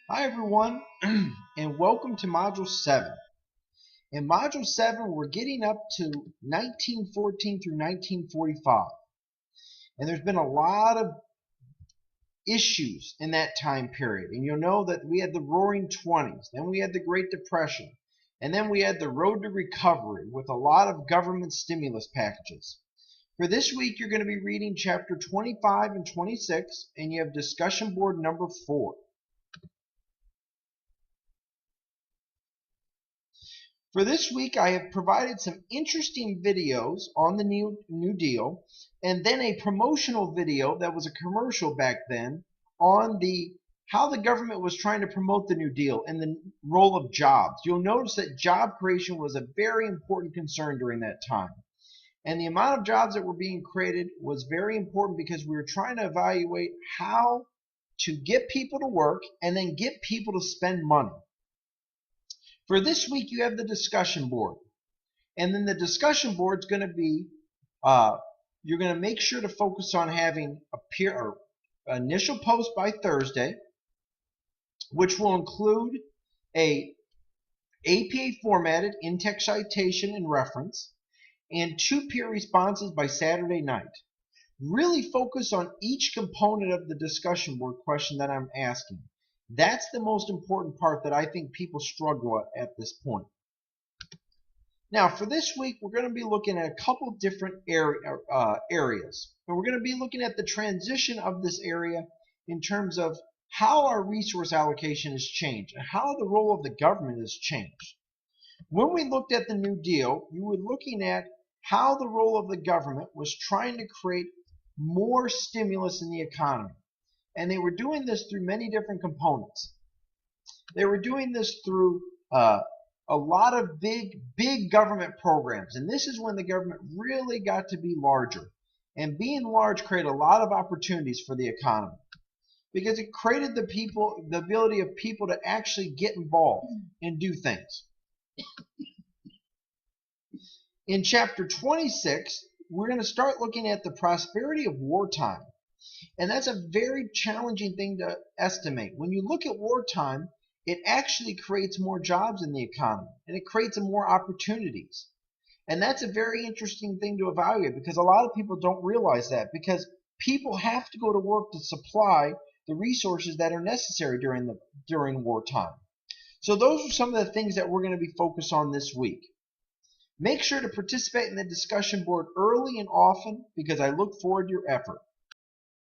Hi everyone, and welcome to Module 7. In Module 7, we're getting up to 1914 through 1945. And there's been a lot of issues in that time period. And you'll know that we had the Roaring Twenties, then we had the Great Depression, and then we had the Road to Recovery with a lot of government stimulus packages. For this week, you're going to be reading Chapter 25 and 26, and you have discussion board number 4. For this week, I have provided some interesting videos on the New Deal, and then a promotional video that was a commercial back then on how the government was trying to promote the New Deal and the role of jobs. You'll notice that job creation was a very important concern during that time. And the amount of jobs that were being created was very important because we were trying to evaluate how to get people to work and then get people to spend money. For this week, you have the discussion board. And then the discussion board is going to be, you're going to make sure to focus on having initial post by Thursday, which will include a APA formatted in-text citation and reference, and 2 peer responses by Saturday night. Really focus on each component of the discussion board question that I'm asking. That's the most important part that I think people struggle at this point. Now, for this week, we're going to be looking at a couple different areas. And we're going to be looking at the transition of this area in terms of how our resource allocation has changed and how the role of the government has changed. When we looked at the New Deal, you were looking at how the role of the government was trying to create more stimulus in the economy. And they were doing this through many different components. They were doing this through a lot of big government programs. And this is when the government really got to be larger. And being large created a lot of opportunities for the economy. Because it created the ability of people to actually get involved and do things. In Chapter 26, we're going to start looking at the prosperity of wartime. And that's a very challenging thing to estimate. When you look at wartime, it actually creates more jobs in the economy, and it creates more opportunities. And that's a very interesting thing to evaluate because a lot of people don't realize that because people have to go to work to supply the resources that are necessary during wartime. So those are some of the things that we're going to be focused on this week. Make sure to participate in the discussion board early and often because I look forward to your effort.